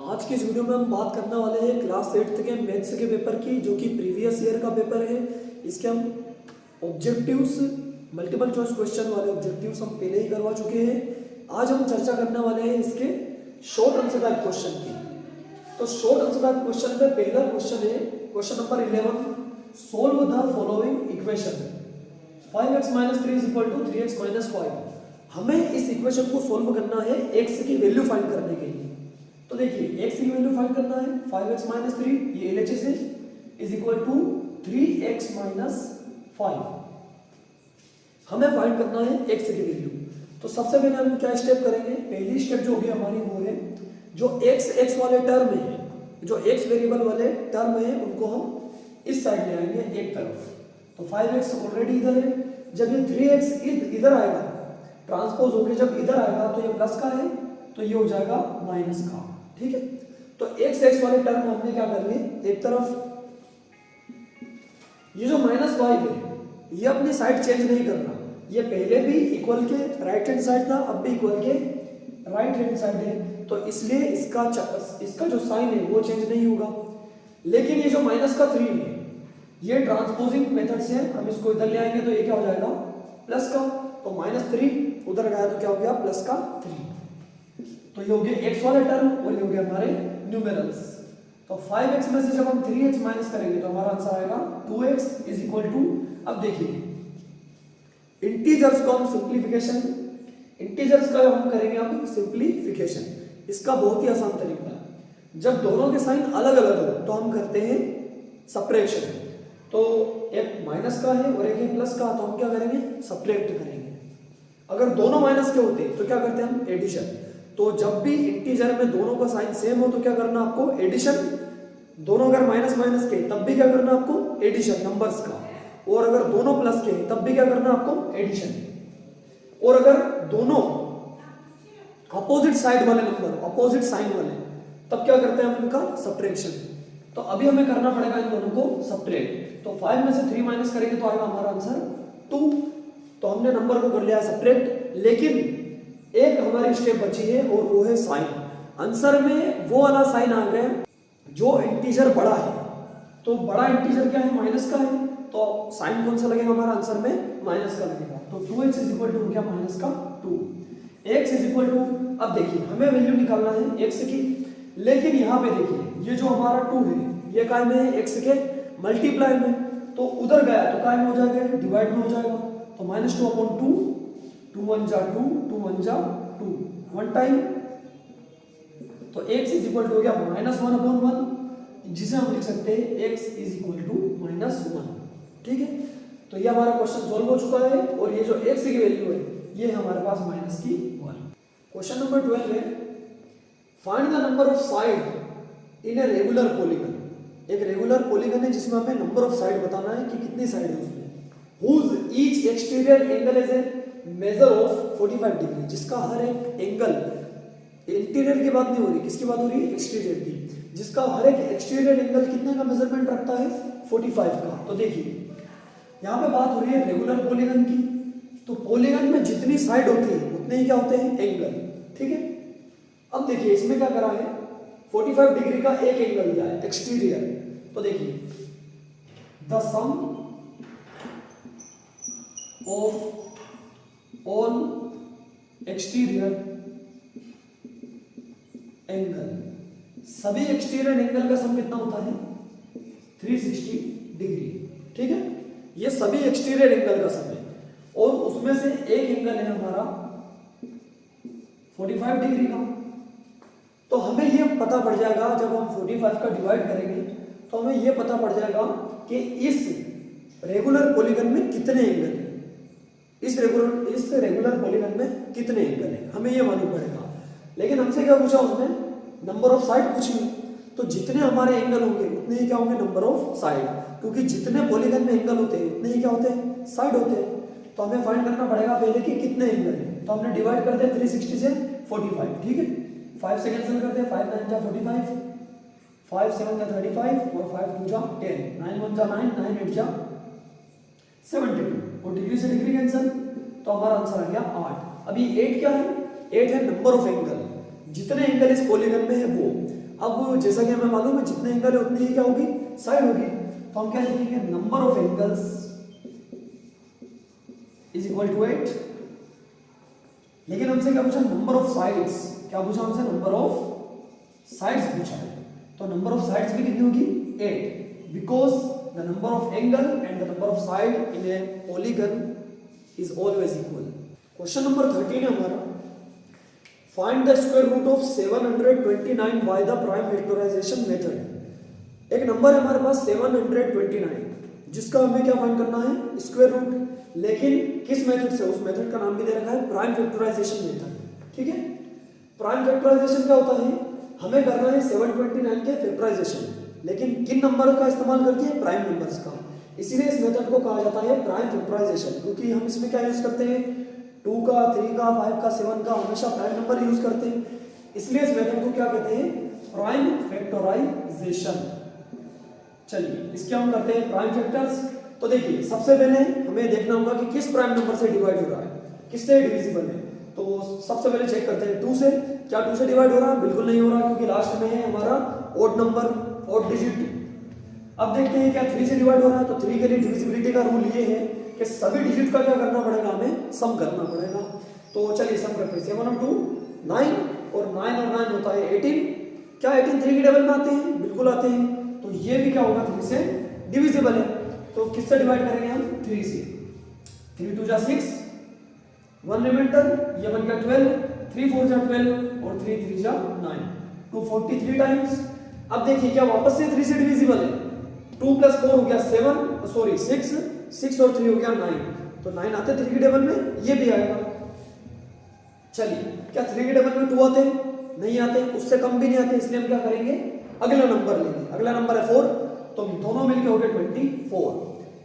आज की इस वीडियो में हम बात करने वाले हैं क्लास 8th के मैथ्स के पेपर की, जो कि प्रीवियस ईयर का पेपर है। इसके हम ऑब्जेक्टिव्स, मल्टीपल चॉइस क्वेश्चन वाले ऑब्जेक्टिव्स हम पहले ही करवा चुके हैं। आज हम चर्चा करने वाले हैं इसके शॉर्ट आंसर टाइप क्वेश्चन की। तो शॉर्ट आंसर टाइप क्वेश्चन में पहला क्वेश्चन है question number 11, solve the following equation 5x - 3 = 3x - 5। हमें इस इक्वेशन को सोल्व करना है x की वैल्यू फाइंड करने के लिए। तो देखिए x की वैल्यू फाइंड करना है 5x - 3, ये LHS है, इज इक्वल टू 3x - 5। हमें फाइंड करना है x की वैल्यू। तो सबसे पहले हम क्या स्टेप करेंगे, पहली स्टेप जो होगी हमारी वो है जो x वाले टर्म है, जो x वेरिएबल वाले टर्म है उनको हम इस साइड ले आएंगे एक तरफ। तो 5x ऑलरेडी इधर है, जब ये 3x इधर आएगा, ट्रांसपोज होके जब इधर आएगा तो ये प्लस का है, तो ये हो जाएगा माइनस का। ठीक है, तो x वाले टर्म हमने क्या कर लिए एक तरफ। ये जो -5 है ये अपनी साइड चेंज नहीं करना, ये पहले भी इक्वल के राइट हैंड साइड था, अब भी इक्वल के राइट हैंड साइड है, तो इसलिए इसका जो साइन है वो चेंज नहीं होगा। लेकिन ये जो -3 है ये ट्रांसपोजिंग मेथड से हम इसको इधर ले आएंगे, तो ये क्या हो जाएगा प्लस का, तो -3 उधर गया तो क्या हो गया प्लस का 3। तो ये हो गया x वाले टर्म और ये हो गया हमारे न्यूमेरल्स। तो 5x में से जब हम 3x माइनस करेंगे तो हमारा आंसर आएगा 2x इज इक्वल टू, अब देखिए इंटीजर्स को हम सिंप्लीफिकेशन, इंटीजर्स का हम करेंगे अब सिंप्लीफिकेशन। इसका बहुत ही आसान तरीका है, जब दोनों के साइन अलग अलग हो तो हम करते हैं सब्ट्रैक्शन। तो एक माइनस का है और एक है प्लस का, तो हम क्या करेंगे सब्ट्रैक्ट करेंगे। अगर दोनों माइनस के होते तो क्या करते हैं हम एडिशन। तो जब भी इंटीजर में दोनों का साइन सेम हो तो क्या करना आपको एडिशन, दोनों अगर माइनस माइनस के तब भी क्या करना आपको एडिशन नंबर्स का, और अगर दोनों प्लस के तब भी क्या करना आपको एडिशन, और अगर दोनों अपोजिट साइड वाले नंबर, अपोजिट साइन वाले, तब क्या करते हैं हम इनका सब्ट्रैक्शन। तो अभी हमें करना पड़ेगा इन दोनों को सब्ट्रैक्ट। तो 5 में से 3 माइनस करेंगे तो आएगा हमारा आंसर 2। तो हमने नंबर को कर लिया सब्ट्रैक्ट, लेकिन एक हमारी स्टेप बची है और वो है साइन। आंसर में वो वाला साइन आ गया जो इंटीजर बड़ा है, तो बड़ा इंटीजर क्या है माइनस का है, तो साइन कौन सा लगेगा हमारा आंसर में माइनस का लगेगा। तो 2x इज इक्वल टू क्या माइनस का 2, x इज इक्वल टू, अब देखिए हमें वैल्यू निकालना है x की, लेकिन यहाँ पे देखिए ये जो हमारा 2 है ये काय में है x के मल्टीप्लाई में, तो उधर गया तो काय में हो जाएगा डिवाइड में हो जाएगा। तो -2/2, 2 1 जा 2, 2 1 जा 2, 1 टाइम, तो x इज इक्वल टू हो गया -1/1, जिसे हम लिख सकते हैं x इज इक्वल टू -1। ठीक है, तो ये हमारा क्वेश्चन सॉल्व हो चुका है, और ये जो x की वैल्यू है ये हमारे पास -1। क्वेश्चन नंबर 12 है find the number of side in a regular polygon. एक रेगुलर पॉलीगन है जिसमें हमें नंबर ऑफ साइड बताना है कि कितनी साइड है उसमें, whose each exterior angle is a measure of 45 degree, जिसका हर एक एंगल, इंटीरियर की बात नहीं हो रही, किसकी बात हो रही है एक्सटीरियर की, जिसका हर एक एक्सटीरियर एंगल कितने का मेजरमेंट रखता है 45 का। तो देखिए यहाँ पे बात हो रही है रेगुलर पॉलीगन की, तो पॉलीगन में जितनी साइड होती है उतने ही क्या होते हैं एंगल। ठीक है, अब देखिए इसमें क्या करा है 45 डिग्री का एक एंगल दिया है एक्सटीरियर। तो देखिए the sum of all exterior angle, सभी एक्सटीरियर एंगल का सम कितना होता है 360 डिग्री। ठीक है, ये सभी एक्सटीरियर एंगल का सम है, और उसमें से एक एंगल है हमारा 45 डिग्री का। तो हमें ये पता पड़ जाएगा जब हम 45 का डिवाइड करेंगे तो हमें ये पता पड़ जाएगा कि इस रेगुलर पॉलीगन में कितने एंगल हैं, इस रेगुलर पॉलीगन में कितने एंगल हैं, हमें ये मालूम पड़ेगा। लेकिन हमसे क्या पूछा उसमें नंबर ऑफ साइड पूछी, तो जितने हमारे एंगल होंगे उतने ही क्या होंगे नंबर ऑफ साइड, क्योंकि जितने पॉलीगन में एंगल होते हैं उतने ही क्या होते हैं साइड होते हैं। तो हमें फाइंड करना पड़ेगा पहले कि कितने एंगल हैं, तो हमने डिवाइड कर दिया 360 से 45। ठीक है, 5 से कैंसिल करते हैं, 5 9 जा 45, 5 7 जा 35, और 5 2 जा 10, 9 1 जा 9, 9 8 जा 72, और डिग्री से डिग्री कैंसिल, तो हमारा आंसर आ गया 8। अभी 8 क्या है, 8 है नंबर ऑफ एंगल, जितने एंगल इस पॉलीगन में है वो। अब जैसा कि हमें मालूम है जितने एंगल है उतनी ही क्या होगी, साइड होगी। तो हम क्या लिखेंगे, number of angles is equal to 8। लेकिन हमसे क्या पूछा, नंबर ऑफ साइड्स, क्या पूछा हमसे, नंबर ऑफ साइड्स पूछा है। तो नंबर ऑफ साइड्स भी कितनी होगी, 8, because the number of angle and the number of side in a polygon is always equal. Question number 13 है हमारा, find the square root of 729 by the prime factorisation method. एक number है हमारे पास 729, जिसका हमें क्या फाइंड करना है, स्क्वायर रूट। लेकिन किस मेथड से, उस मेथड का नाम भी दे रखा है प्राइम फैक्टराइजेशन मेथड। ठीक है, प्राइम फैक्टराइजेशन क्या होता है, हमें करना है 729 के फैक्टराइजेशन, लेकिन किन नंबर का इस्तेमाल करके, प्राइम नंबर्स का। इसीलिए इस मेथड को कहा जाता है प्राइम फैक्टराइजेशन, क्योंकि हम इसमें क्या यूज करते हैं, 2 का, 3 का, 5 का, 7 का, हमेशा प्राइम नंबर यूज करते हैं। इसलिए इस मेथड को क्या कहते हैं, प्राइम फैक्टराइजेशन। चलिए इसके हम करते हैं प्राइम फैक्टर्स। तो देखिए सबसे पहले हमें देखना होगा कि किस प्राइम नंबर से डिवाइड हो रहा है, किससे डिविजिबल है। तो सबसे पहले चेक करते हैं 2 से, क्या 2 से डिवाइड हो रहा है, बिल्कुल नहीं हो रहा, क्योंकि लास्ट में है हमारा ओड नंबर, ओड डिजिट। अब देखते हैं क्या 3 से डिवाइड हो रहा है। तो 3 के लिए डिविजिबिलिटी का रूल ये है कि सभी डिजिट का क्या करना पड़ेगा, हमें सम करना पड़ेगा। तो चलिए सम करते हैं, 7 और 2 9, और 9 और 9 होता है 18। क्या 18 3 के टेबल में आते हैं, बिल्कुल आते हैं। तो ये भी क्या होगा, 3 से डिविजिबल है। तो किससे डिवाइड करेंगे हम, 3 से। 3 2 जा 6, 1 रिमाइंडर, ये बन गया 12, 3 4 जा 12, और 3 3 जा 9, 243 टाइम्स। अब देखिए क्या वापस से 3 से डिविजिबल है, 2 + 4 हो गया 7, सॉरी 6, 6 और 3 हो गया 9। तो 9 आते 3 के टेबल में, ये भी आएगा। चलिए क्या 3 के टेबल में 2 आते हैं, नहीं आते, उससे कम भी नहीं आते, इसलिए हम क्या करेंगे, अगला नंबर लेंगे। अगला नंबर है 4, तो दोनों मिलके हो गए 24,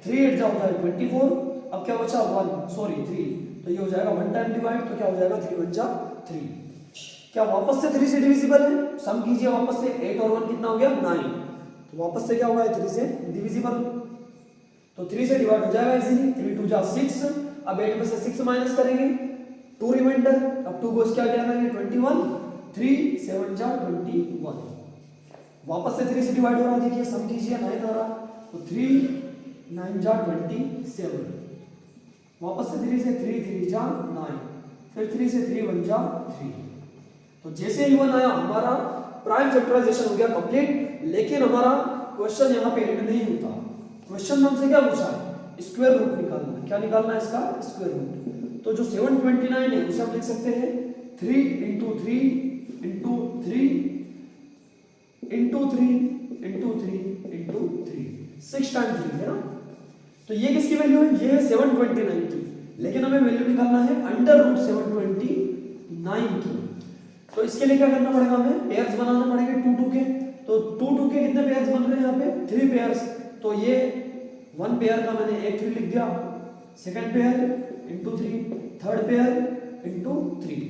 3 8 जा होता है 24। अब क्या बचा 1, सॉरी 3, तो ये हो जाएगा 1 टाइम डिवाइड, तो क्या हो जाएगा 3 1 जा 3। क्या वापस से 3 से डिविजिबल है, सम कीजिए वापस से, 8 और 1 कितना हो गया 9। तो वापस से क्या होगा, 3 से डिविजिबल, तो 3 से डिवाइड हो जाएगा इजीली, 3 2 जा 6। अब 8 में से 6 माइनस करेंगे, 2 रिमाइंडर, अब 2 को क्या क्या करेंगे 21, 3 7 जा 21। वापस से 3 से डिवाइड हो रहा है, देखिए सम कीजिए 9 आ रहा, तो 3 9 जा 27। वापस से 3 से 3 3 जा 9, फिर 3 से 3 1 जा 3। तो जैसे ही 1 आया हमारा प्राइम फैक्टराइजेशन हो गया कंप्लीट। लेकिन हमारा क्वेश्चन यहाँ पे एंड नहीं होता। क्वेश्चन में हमसे क्या पूछा है, स्क्वायर रूट निकालना है। क्या निकालना है इसका, स्क्वायर रूट। तो जो 729 है उसे हम लिख सकते हैं 3 × 3 × 3 × 3 × 3 × 3, 6 टाइम 3 है ना। तो ये किसकी वैल्यू है, ये है 729 की। लेकिन हमें वैल्यू निकालना है √729 की। तो इसके लिए क्या करना पड़ेगा, हमें पेयर्स बनाना पड़ेंगे 2 2 के। तो 2 2 के कितने पेयर्स बन रहे हैं यहाँ पे, 3 पेयर्स। तो ये 1 पेयर का मैंने एक 3 लिख दिया, सेकंड पेयर × 3, थर्ड पेयर × 3।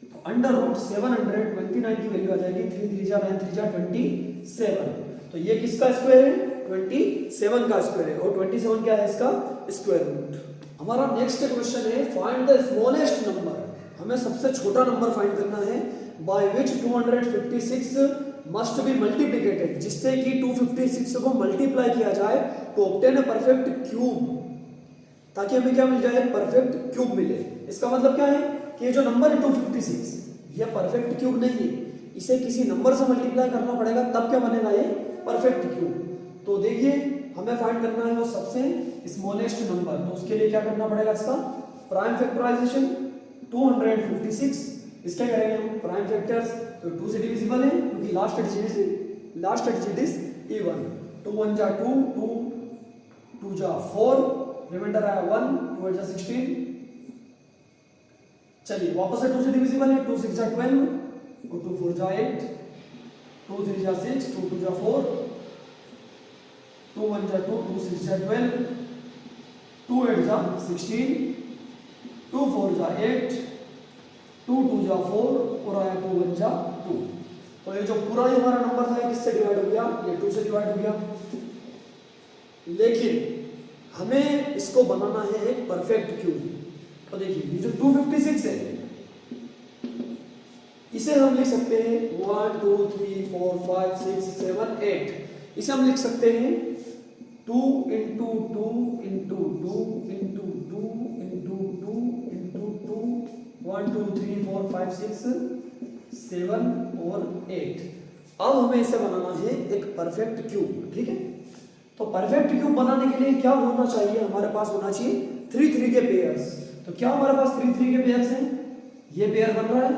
तो √729 की वैल्यू आ जाएगी 3 3 जा 9 3 जा 27। तो ये किसका स्क्वायर है, 27 का स्क्वायर है। और 27 क्या है इसका स्क्वायर रूट। हमारा नेक्स्ट क्वेश्चन है फाइंड द स्मॉलेस्ट नंबर। हमें सबसे छोटा नंबर फाइंड करना है बाय विच 256 मस्ट बी मल्टीप्लिकेटेड, जिससे कि 256 को मल्टीप्लाई किया जाए तो ऑब्टेन अ परफेक्ट क्यूब, ताकि हमें क्या मिल जाए, परफेक्ट क्यूब मिले। इसका मतलब क्या है कि ये जो नंबर है 256 ये परफेक्ट क्यूब नहीं है, इसे किसी नंबर से मल्टीप्लाई करना पड़ेगा, तब क्या बनेगा ये परफेक्ट क्यूब। तो देखिए हमें फाइंड करना है वो सबसे स्मॉलेस्ट नंबर। तो उसके लिए क्या करना पड़ेगा, इसका प्राइम फैक्टराइजेशन 256। इसके करेंगे हम प्राइम फैक्टर्स। तो 2 से डिविजिबल है क्योंकि लास्ट डिजिट इज इवन। 2 1 जा 2, 2 2 जा 4, रिमाइंडर आया 1, 2 8 जा 16। चलिए वापस से 2 से डिविजिबल है, 2 6 जा 12, और 2 4 जा 8, 2 3 जा 6, 2 2 जा 4, 2 1 जा 2, 2 6 जा 12, 2 8 जा 16, 2 4 जा 8, 2 2 जा 4, और आया 2 1 जा 2। तो ये जो पूरा हमारा नंबर था किससे डिवाइड हो गया, ये 2 से डिवाइड हो गया। लेकिन हमें इसको बनाना है एक परफेक्ट क्यूब। तो देखिए ये जो 256 है इसे हम लिख सकते हैं 1 2 3 4 5 6 7 8। इसे हम लिख सकते हैं 2 into 2 into 2 into 2 into 2 into 2 1 2 3 4 5 6 7 और 8। अब हमें इसे बनाना है एक परफेक्ट क्यूब, ठीक है। तो परफेक्ट क्यूब बनाने के लिए क्या होना चाहिए, हमारे पास होना चाहिए 3 3 के पेयर्स। तो क्या हमारे पास 3 3 के पेयर्स हैं, ये पेयर बन रहा है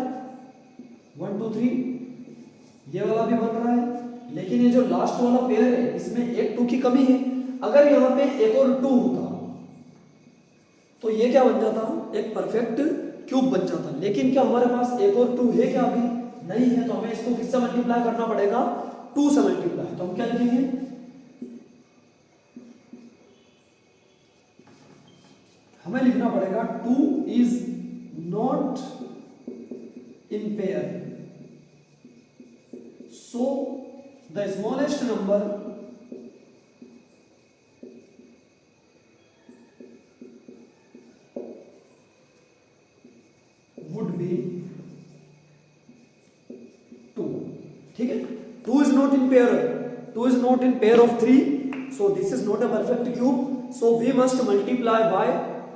1 2 3, ये वाला भी बन रहा है, लेकिन ये जो लास्ट वाला पेयर है इसमें एक 2 की कमी है। अगर यहाँ पे एक और 2 होता तो ये क्या बन जाता, एक परफेक्ट क्यूब बन जाता। लेकिन क्या हमारे पास एक और 2 है क्या, अभी नहीं है, तो हमें इसको किससे मल्टीप्लाई करना पड़ेगा, 2 से मल्टीप्लाई। तो हम क्या लिखेंगे, हमें लिखना पड़ेगा 2 is not in pair, so the smallest number would be 2, ठीक है। 2 is not in pair, 2 is not in pair of 3, so this is not a perfect cube, so we must multiply by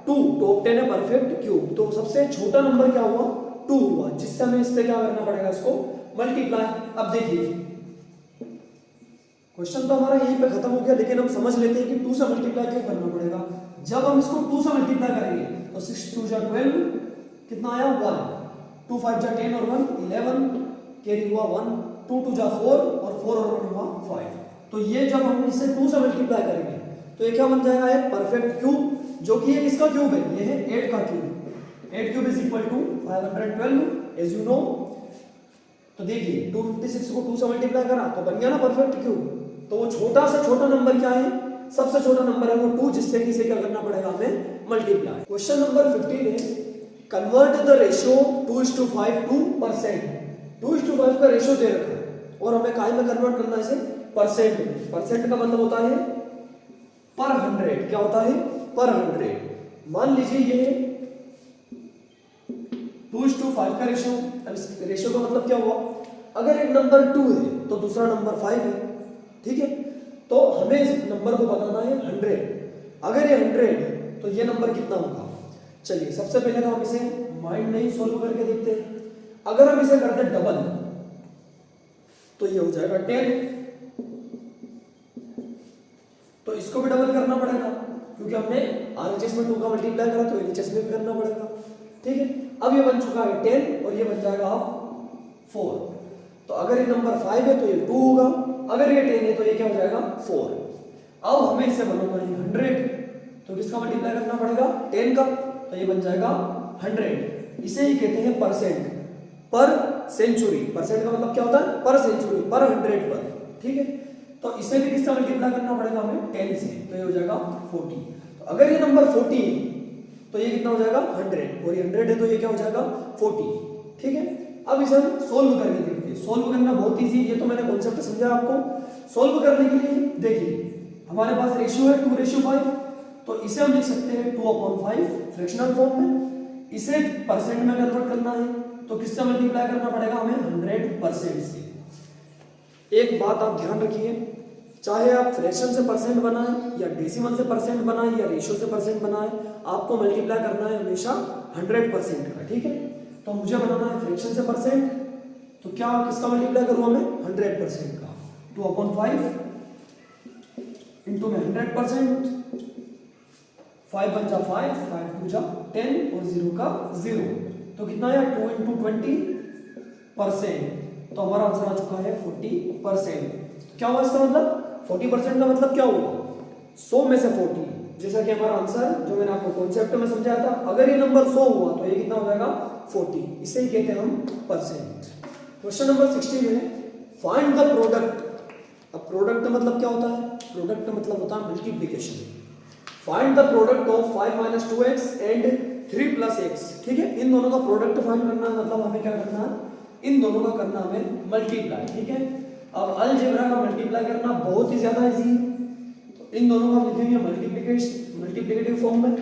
2 to obtain a perfect cube। तो सबसे छोटा number क्या हुआ, 2 हुआ, जिससे हमें इससे क्या करना पड़ेगा, इसको मल्टीप्लाई। अब देखिए क्वेश्चन तो हमारा यहीं पे खत्म हो गया, लेकिन हम समझ लेते हैं कि 2 से मल्टीप्लाई क्यों करना पड़ेगा। जब हम इसको 2 से मल्टीप्लाई करेंगे तो 6 2 जा 12, कितना आया 1, 2 5 जा 10 और 1 11, कैरी हुआ 1, 2 2 जा 4 और 4 और 1 हुआ 5। तो ये जब हम इसे 2 से मल्टीप्लाई करेंगे तो ये क्या बन जाएगा, एक परफेक्ट क्यूब, जो कि ये किसका क्यूब है, ये है 8 का cube. 8 cube is equal to 512 as you know. तो देखिए 256 को 2 से मल्टीप्लाई करा तो बन गया ना परफेक्ट क्यूब। तो वो छोटा से छोटा नंबर क्या है, सबसे छोटा नंबर है वो 2, जिससे कि इसे क्या करना पड़ेगा, हमें मल्टीप्लाई। क्वेश्चन नंबर 15 है, convert the ratio 2:5 two percent. 2:5 का रेशियो दे रखा है और हमें काय में कन्वर्ट करना है इसे, परसेंट में। परसेंट का मतलब होता है पर 100, क्या होता है, पर 100। मान लीजिए ये 2:5 का रेशियो, रेशियो का मतलब क्या हुआ, अगर एक नंबर 2 है तो दूसरा नंबर 5 है, ठीक है। तो हमें इस नंबर को बताना है 100। अगर ये 100 है तो ये नंबर कितना होगा, चलिए सबसे पहले तो हम इसे माइंड में ही सोल्व करके देखते हैं। अगर हम इसे करते डबल तो ये हो जाएगा 10, तो इसको भी डबल करना पड़ेगा क्योंकि हमने आरएचएस में 2 का मल्टीप्लाई करा तो एलएचएस में भी करना पड़ेगा, ठीक है। अब ये बन चुका है 10 और ये बन जाएगा आप 4। तो अगर ये नंबर 5 है तो ये 2 होगा, अगर ये 10 है तो ये क्या हो जाएगा 4। अब हमें इसे बनाना है 100, तो किसका मल्टीप्लाई करना पड़ेगा, 10 का, तो ये बन जाएगा 100। इसे ही कहते हैं परसेंट, पर सेंचुरी। परसेंट का मतलब क्या होता है, पर सेंचुरी, पर 100 पर, ठीक है। तो इसे भी किससे मल्टीप्लाई करना पड़ेगा हमें, 10 से, तो ये हो जाएगा 40। तो अगर ये नंबर 40 है तो ये कितना हो जाएगा 100, और ये 100 है तो ये क्या हो जाएगा 40, ठीक है। अब इसे हम सोल्व करके देखते हैं। सोल्व करना बहुत इजी है, ये तो मैंने कॉन्सेप्ट समझा आपको। सोल्व करने के लिए देखिए हमारे पास रेशियो है 2:5, तो इसे हम लिख सकते हैं 2/5 फ्रैक्शनल फॉर्म में। इसे परसेंट में कन्वर्ट करना है तो किससे मल्टीप्लाई करना पड़ेगा हमें, 100% से। एक बात आप ध्यान रखिए, चाहे आप फ्रैक्शन से परसेंट बनाएं या डेसिमल से परसेंट बनाएं या रेशियो से परसेंट बनाएं, आपको मल्टीप्लाई करना है हमेशा 100% का, ठीक है। तो मुझे बनाना है फ्रैक्शन से परसेंट, तो क्या किसका मल्टीप्लाई करूँ मैं, 100% का। 2/5 इंटू में 100%, 5 बन जा 5, 5 2 जा 10 और 0 का 0, तो कितना है 2 इंटू 20%, तो हमारा आंसर आ चुका है 40%। क्या हुआ इसका मतलब, 40% का मतलब क्या हुआ, 100 में से 40, जैसा कि हमारा आंसर जो मैंने आपको कॉन्सेप्ट में समझाया था। अगर ये नंबर 100 हुआ तो ये कितना हो जाएगा 40, इसे ही कहते हैं हम परसेंट। क्वेश्चन नंबर 16 है, फाइंड द प्रोडक्ट। अब प्रोडक्ट का मतलब क्या होता है, प्रोडक्ट का मतलब होता है multiplication. Find the product of 5 - 2x and 3 + x, ठीक है। इन दोनों का प्रोडक्ट फाइंड करना है, मतलब हमें क्या करना है, इन दोनों का करना हमें मल्टीप्लाई, ठीक है। अब अलजेब्रा का मल्टीप्लाई करना बहुत ही ज्यादा इजी है, तो इन दोनों का लिखेंगे मल्टीप्लिकेटिव फॉर्म में।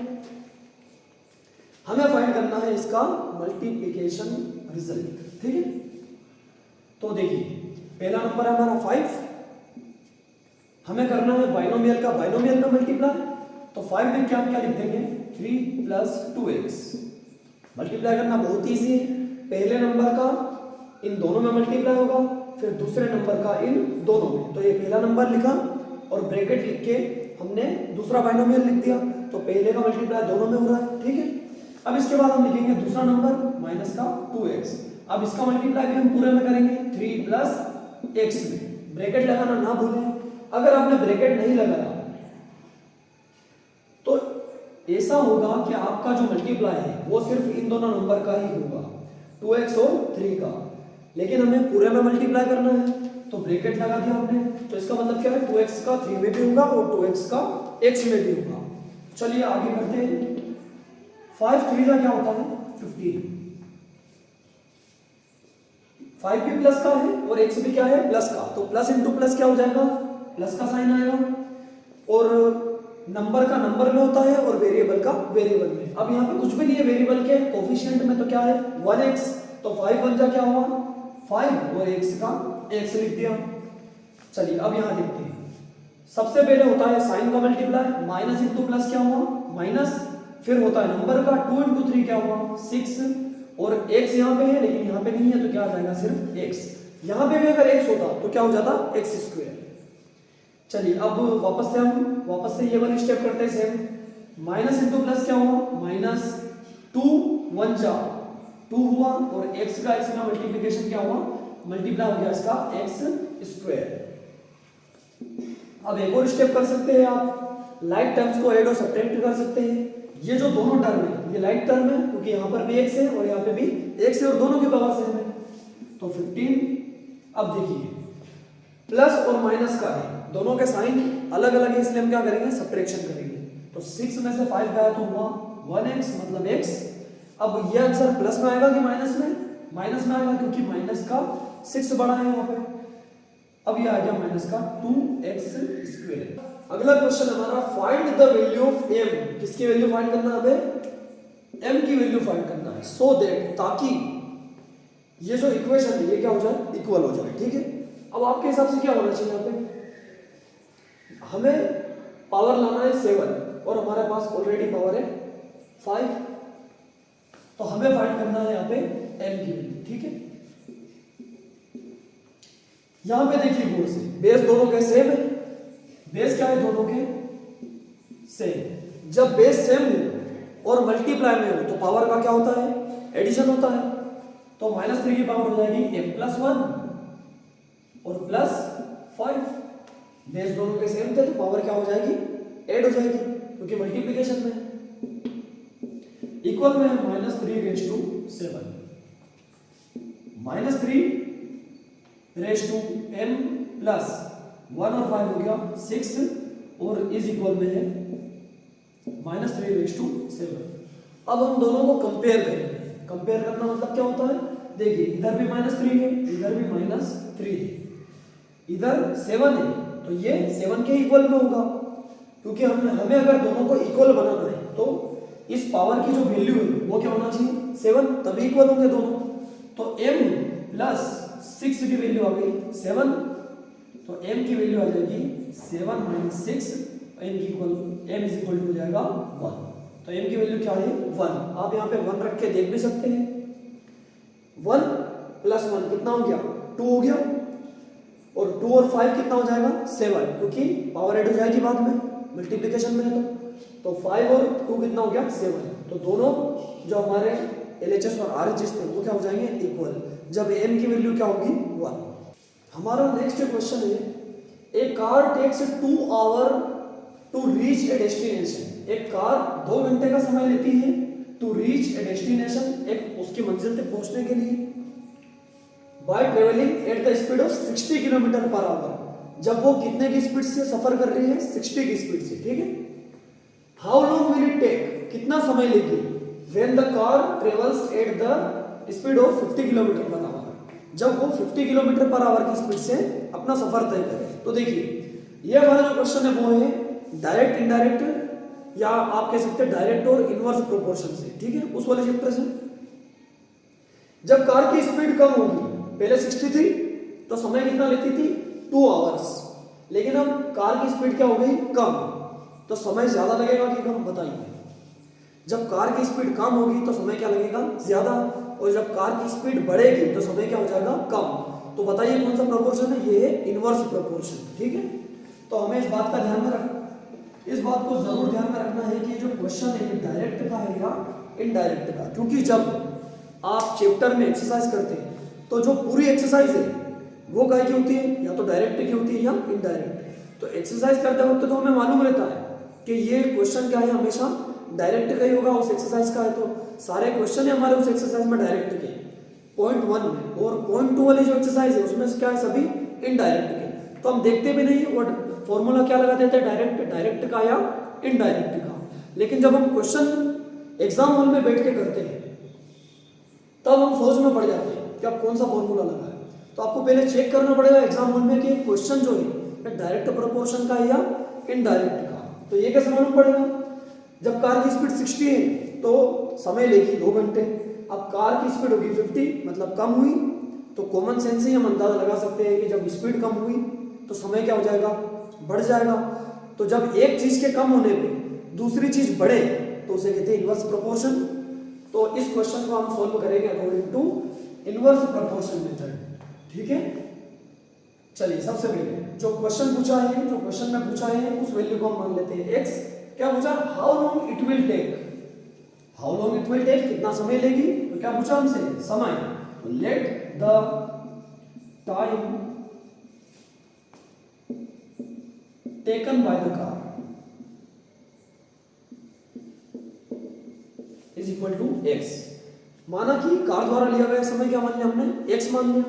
हमें फाइंड करना है इसका मल्टीप्लिकेशन रिजल्ट, ठीक है। तो देखिए पहला नंबर है हमारा 5, हमें करना है बाइनोमियल का मल्टीप्लाई, तो 5 में क्या क्या लिख देंगे 3 + 2x। मल्टीप्लाई करना बहुत ईजी है, पहले नंबर का इन दोनों में मल्टीप्लाई होगा, फिर दूसरे नंबर का इन दोनों में। तो ये पहला नंबर लिखा और ब्रैकेट लिख के हमने दूसरा बाइनोमियल लिख दिया, तो पहले का मल्टीप्लाई दोनों में हो रहा है, ठीक है। अब इसके बाद हम लिखेंगे दूसरा नंबर माइनस का 2x। अब इसका मल्टीप्लाई भी हम पूरे में करेंगे 3 + x में। ब्रैकेट लगाना ना भूलें, अगर आपने ब्रैकेट नहीं लगाया तो ऐसा होगा कि आपका जो मल्टीप्लाई है वो सिर्फ इन दोनों नंबर का ही होगा, 2x और 3 का, लेकिन हमें पूरे में मल्टीप्लाई करना है तो ब्रैकेट लगा दिया हमने। तो इसका मतलब क्या है, 2x का 3 में भी होगा और 2x का x में भी होगा। चलिए आगे बढ़ते हैं। 5 3 का क्या होता है 15, 5 भी प्लस का है और x भी क्या है प्लस का, तो प्लस इंटू प्लस क्या हो जाएगा, प्लस का साइन आएगा, और नंबर का नंबर में होता है और वेरिएबल का वेरिएबल में। अब यहाँ पे कुछ भी नहीं है वेरिएबल के, कोफिशिएंट में तो क्या है 1x, तो 5 1 जा क्या हुआ 5 और x का x लिख दिया। चलिए अब यहाँ देखते हैं, सबसे पहले होता है साइन का मल्टीप्लाई, माइनस इंटू प्लस क्या हुआ माइनस, फिर होता है नंबर का 2 इंटू 3 क्या हुआ 6, और x यहाँ पे है लेकिन यहाँ पे नहीं है तो क्या आ जाएगा सिर्फ x। यहाँ पे भी अगर x होता तो क्या हो जाता x²। चलिए अब वापस से ये वाली स्टेप करते हैं सेम। माइनस इंटू प्लस क्या हुआ माइनस 2 1 जा 2 हुआ, और x का x में मल्टीप्लिकेशन क्या हुआ मल्टीप्लाई हो गया इसका x²। अब एक और स्टेप कर सकते हैं आप, लाइक टर्म्स को ऐड और सब्ट्रैक्ट कर सकते हैं। ये जो दोनों टर्म है ये लाइक टर्म है क्योंकि यहाँ पर भी x है और यहाँ पे भी x है और दोनों की पावर सेम है, तो 15। अब देखिए प्लस और माइनस का है, दोनों के साइन अलग अलग है इसलिए हम क्या करेंगे सब्ट्रैक्शन करेंगे। तो 6 में से 5 गया तो हुआ 1x मतलब x। अब ये आंसर प्लस में आएगा कि माइनस में, माइनस में आएगा क्योंकि माइनस का 6 बड़ा है यहाँ पे। अब ये आ गया माइनस का 2x²। अगला क्वेश्चन हमारा find the value of m। किसकी वैल्यू फाइंड करना है हमें m की वैल्यू फाइंड करना है, सो दैट ताकि ये जो इक्वेशन है ये क्या हो जाए इक्वल हो जाए, ठीक है। अब आपके हिसाब से क्या होना चाहिए यहाँ पे, हमें पावर लाना है 7 और हमारे पास ऑलरेडी पावर है 5, तो हमें फाइंड करना है यहाँ पे m की वैल्यू, ठीक है। यहां पे देखिए गौर से, बेस दोनों के सेम है, बेस क्या है दोनों के सेम। जब बेस सेम हो और मल्टीप्लाई में हो तो पावर का क्या होता है एडिशन होता है, तो -3 की पावर हो जाएगी m+1 और +5। बेस दोनों के सेम थे तो पावर क्या हो जाएगी ऐड हो जाएगी क्योंकि मल्टीप्लिकेशन में। इक्वल में है -3⁻7, -3⁻m प्लस 1 और 5 हो गया 6, और इज इक्वल में है -3⁻7। अब हम दोनों को कंपेयर करेंगे। कंपेयर करना मतलब क्या होता है, देखिए इधर भी -3 है इधर भी -3 है, इधर 7 है तो ये 7 के इक्वल में होगा, क्योंकि हमें अगर दोनों को इक्वल बनाना है तो इस पावर की जो वैल्यू है वो क्या होना चाहिए 7, तभी इक्वल होंगे दोनों। तो m प्लस 6 की वैल्यू आ गई 7, तो m की वैल्यू आ जाएगी 7 - 6, m इज इक्वल टू हो जाएगा 1। तो m की वैल्यू क्या है 1। आप यहाँ पे 1 रख के देख भी सकते हैं। 1 + 1 कितना हो गया 2 हो गया, और 2 और 5 कितना हो जाएगा 7, क्योंकि पावर ऐड हो जाएगी बाद में मल्टीप्लिकेशन में है तो 5 और 2 कितना हो गया 7। तो दोनों जो हमारे LHS और RHS थे वो क्या हो जाएंगे इक्वल, जब m की वैल्यू क्या होगी 1। हमारा नेक्स्ट क्वेश्चन है, a car takes 2 hour to reach a destination. एक कार 2 घंटे का समय लेती है टू रीच ए डेस्टिनेशन, एक उसकी मंजिल तक पहुंचने के लिए, by travelling at the speed of 60 km/h। जब वो कितने की स्पीड से सफर कर रही है 60 की स्पीड से, ठीक है। How long will it take, कितना समय लेगी when the car travels at the speed of 50 km/h, जब वो 50 km/h की स्पीड से अपना सफर तय करे। तो देखिए ये हमारा जो क्वेश्चन है वो है डायरेक्ट इनडायरेक्ट, या आप कह सकते हैं डायरेक्ट और इनवर्स प्रोपोर्शन से, ठीक है, उस वाले चैप्टर से। जब कार की स्पीड कम होगी, पहले 60 थी तो समय कितना लेती थी 2 आवर्स, लेकिन अब कार की स्पीड क्या हो गई कम, तो समय ज्यादा लगेगा कि कम बताइए। जब कार की स्पीड कम होगी तो समय क्या लगेगा ज्यादा, और जब कार की स्पीड बढ़ेगी तो समय क्या हो जाएगा कम। तो बताइए कौन सा प्रोपोर्शन है, ये है इनवर्स प्रोपोर्शन। ठीक है, तो हमें इस बात का ध्यान में इस बात को जरूर ध्यान में रखना है कि जो क्वेश्चन है ये डायरेक्ट का है या इनडायरेक्ट का, क्योंकि जब आप चैप्टर में एक्सरसाइज करते हैं तो जो पूरी एक्सरसाइज है वो काय की होती है, या तो डायरेक्ट की होती है या इनडायरेक्ट। तो एक्सरसाइज करते वक्त तो हमें मालूम रहता है कि ये क्वेश्चन क्या है, हमेशा डायरेक्ट का ही होगा, उस एक्सरसाइज का है, तो सारे क्वेश्चन है हमारे उस एक्सरसाइज में डायरेक्ट के पॉइंट 1 में, और पॉइंट 2 वाली जो एक्सरसाइज है उसमें क्या है सभी इनडायरेक्ट के। तो हम देखते भी नहीं और फॉर्मूला क्या लगा देते हैं डायरेक्ट का या इनडायरेक्ट का। लेकिन जब हम क्वेश्चन एग्जाम हॉल में बैठ के करते हैं तब हम सोच में पड़ जाते हैं कि अब कौन सा फॉर्मूला लगा है। तो आपको पहले चेक करना पड़ेगा एग्जाम हॉल में कि क्वेश्चन जो है डायरेक्ट प्रोपोर्शन का है या इनडायरेक्ट का। तो ये कैसे मालूम पड़ेगा, जब कार की स्पीड 60 है तो समय लेगी 2 घंटे, अब कार की स्पीड होगी 50 मतलब कम हुई, तो कॉमन सेंस से हम अंदाजा लगा सकते हैं कि जब स्पीड कम हुई तो समय क्या हो जाएगा बढ़ जाएगा। तो जब एक चीज के कम होने पे दूसरी चीज बढ़े तो उसे कहते हैं इनवर्स प्रोपोर्शन। तो इस क्वेश्चन को हम सोल्व करेंगे according to inverse proportion method. ठीक है, चलिए सबसे पहले जो क्वेश्चन पूछा है, जो क्वेश्चन में पूछा है उस वैल्यू को हम मान लेते हैं x। क्या पूछा, how long it will take, how long it will take कितना समय लेगी, तो क्या पूछा हमसे समय, तो let the time taken by the car is equal to x। माना कि कार द्वारा लिया गया समय क्या मान लिया हमने x मान लिया।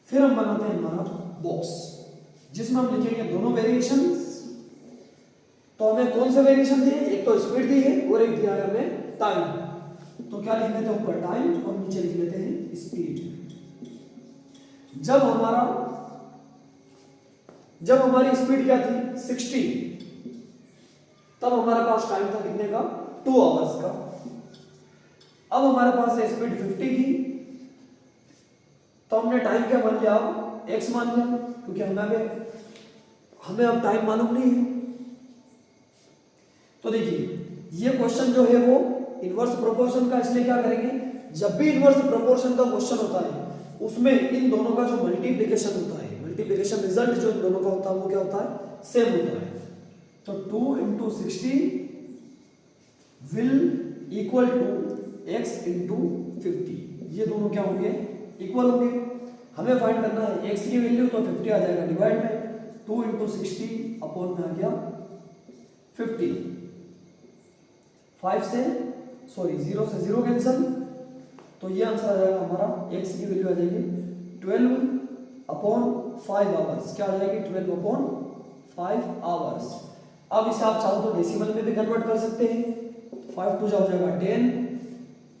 फिर हम बनाते हैं हमारा बॉक्स जिसमें हम लिखेंगे दोनों वेरिएशंस। तो हमें कौन से वेरिएशन दिए, एक तो स्पीड दी है और एक दिया है हमें टाइम। तो क्या लिख लेते हैं ऊपर टाइम और नीचे लिख लेते हैं स्पीड। जब हमारी स्पीड क्या थी 60, तब हमारे पास टाइम था कितने का 2 आवर्स का। अब हमारे पास है स्पीड 50 की, तो हमने टाइम क्या मान लिया, अब x मान लिया, क्योंकि हमें अब टाइम मालूम नहीं है। तो देखिए ये क्वेश्चन जो है वो इनवर्स प्रोपोर्शन का, इसलिए क्या करेंगे, जब भी इनवर्स प्रोपोर्शन का क्वेश्चन होता है उसमें इन दोनों का जो मल्टीप्लिकेशन होता है, मल्टीप्लिकेशन रिजल्ट जो इन दोनों का होता है वो क्या होता है सेम होता है। तो 2 into 60 will equal to x into 50, ये दोनों क्या होंगे इक्वल होंगे। हमें फाइंड करना है x की वैल्यू, तो 50 आ जाएगा डिवाइड में 2 into 60 अपॉन में आ गया 50, 5 से 0 से 0 कैंसिल, तो ये आंसर आ जाएगा हमारा x की वैल्यू आ जाएगी 12/5 आवर्स। क्या आ जाएगी 12/5 आवर्स। अब इसे आप चाहो तो डेसिमल में भी कन्वर्ट कर सकते हैं, 5 2 हो जाएगा 10,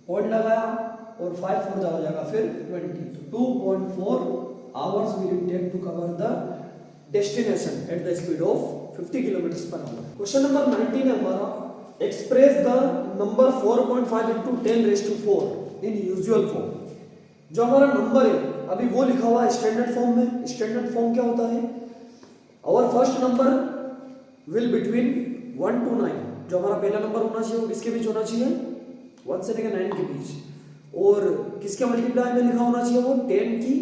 पॉइंट लगाया और 5 4 हो जाएगा फिर 20, तो 2.4 hours will it take to cover the destination at the speed of 50 kilometre per hour. Question number 19 है हमारा, express the number 4.5 into 10⁴ in usual form. जो हमारा नंबर है अभी वो लिखा हुआ है स्टैंडर्ड फॉर्म में। स्टैंडर्ड फॉर्म क्या होता है, our first number will between 1 to 9, जो हमारा पहला नंबर होना चाहिए वो किसके बीच होना चाहिए 1 से लेकर 9 के बीच, और किसके मल्टीप्लाई में लिखा होना चाहिए वो 10 की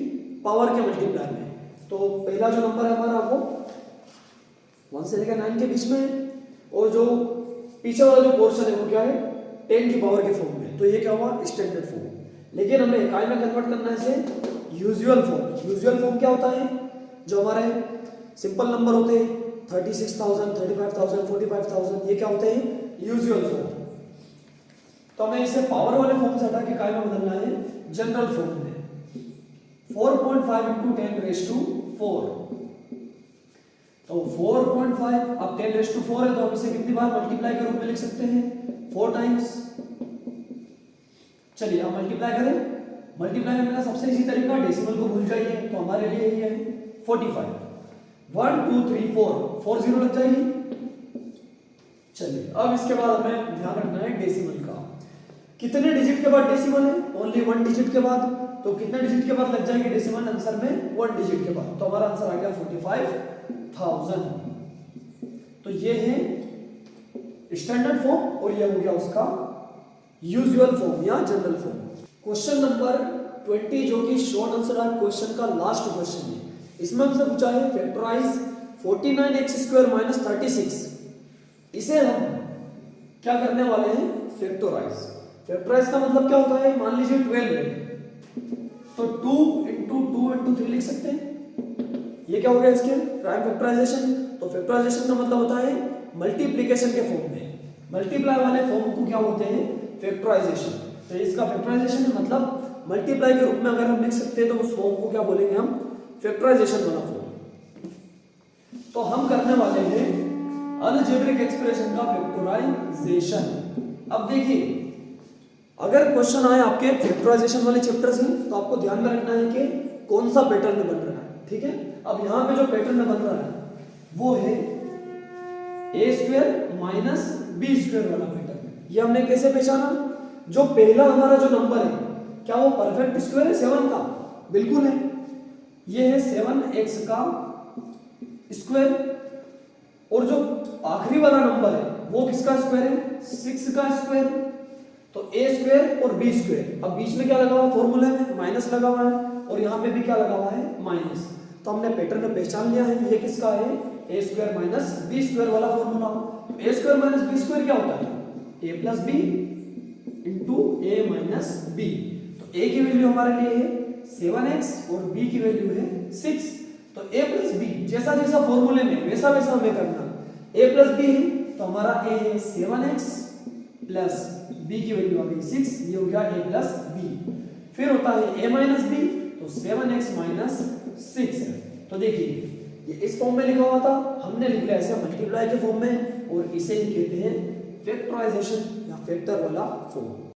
पावर के मल्टीप्लाई में। तो पहला जो नंबर है हमारा वो 1 से लेकर 9 के बीच में, और जो पीछे वाला जो पोर्शन है वो क्या है 10 की पावर के फॉर्म में। तो ये क्या हुआ स्टैंडर्ड फॉर्म। लेकिन हमें काय में कन्वर्ट करना है इसे यूजुअल फॉर्म। यूजुअल फॉर्म क्या होता है, जो हमारे सिंपल नंबर होते हैं 36,000 35,000 45,000, ये क्या होते हैं यूजुअल फॉर्म। तो हमें इसे पावर वाले फॉर्म से हटा के काय में बदलना है जनरल फॉर्म में। 4.5 into 10⁴, तो 4.5 अब 10⁴ है तो हम इसे कितनी बार मल्टीप्लाई के रूप में लिख सकते हैं 4 टाइम्स। चलिए अब मल्टीप्लाई करें। मल्टीप्लाई करने का सबसे इजी तरीका, डेसिमल को भूल जाइए, तो हमारे लिए ये है 45, 1 2 3 4 4 0 लग जाएगी। चलिए अब इसके बाद हमें ध्यान रखना है डेसिमल का। कितने डिजिट के बाद डेसिमल है, ओनली 1 डिजिट के बाद, तो कितने डिजिट के बाद लग जाएगी डेसिमल आंसर में? 1 डिजिट के बाद। तो हमारा आंसर आ गया 45,000। तो ये है स्टैंडर्ड फॉर्म और ये हो गया उसका यूजुअल फॉर्म या जनरल फॉर्म। क्वेश्चन नंबर 20 जो कि शॉर्ट आंसर टाइप क्वेश्चन का लास्ट क्वेश्चन है, इसमें हमसे पूछा है फैक्टराइज 49x² - 36। इसे हम क्या करने वाले हैं? फैक्टराइज। फैक्टराइज का मतलब क्या होता है? मान लीजिए 12 है तो 2 × 2 × 3 लिख सकते हैं। ये क्या हो गया इसके प्राइम फैक्टराइजेशन। तो फैक्टराइजेशन का मतलब होता है मल्टीप्लिकेशन के फॉर्म में, मल्टीप्लाई वाले फॉर्म को क्या होते हैं? फैक्टराइजेशन। तो इसका फैक्टराइजेशन मतलब मल्टीप्लाई के रूप में अगर हम लिख सकते हैं तो उस फॉर्म को क्या बोलेंगे हम? फैक्टराइजेशन वाला फॉर्म। तो हम करने वाले हैं अलजेब्रिक एक्सप्रेशन का फैक्टराइजेशन। अब देखिए, अगर क्वेश्चन आए आपके फैक्टराइजेशन वाले चैप्टर से तो आपको ध्यान में रखना है कि कौन सा पैटर्न बन रहा है, ठीक है। अब यहाँ पे जो पैटर्न बन रहा है वो है a² - b² वाला पैटर्न। ये हमने कैसे पहचाना? जो पहला हमारा जो नंबर है क्या वो परफेक्ट स्क्वायर है 7 का? बिल्कुल है। ये है 7x का स्क्वायर। और जो आखिरी वाला नंबर है वो किसका स्क्वायर है? 6 का स्क्वायर। तो a² और b²। अब बीच में क्या लगा हुआ है? फॉर्मूला में माइनस लगा हुआ है और यहाँ पे भी क्या लगा हुआ है? माइनस। तो हमने पैटर्न पहचान लिया है ये किसका है? a² - b² वाला फॉर्मूला। तो a² - b² क्या होता है? a + b × a - b। तो a की वैल्यू हमारे लिए है 7x और b की वैल्यू है 6। तो a + b जैसा जैसा फॉर्मूले में वैसा वैसा हमें करना। a + b है तो हमारा a है 7x प्लस b की वैल्यू आ गई 6, ये हो गया a + b। फिर होता है a - b तो 7x - 6। तो देखिए ये इस फॉर्म में लिखा हुआ था, हमने लिख लिया ऐसे मल्टीप्लाई के फॉर्म में और इसे ही कहते हैं फैक्टराइजेशन या फैक्टर वाला फॉर्म।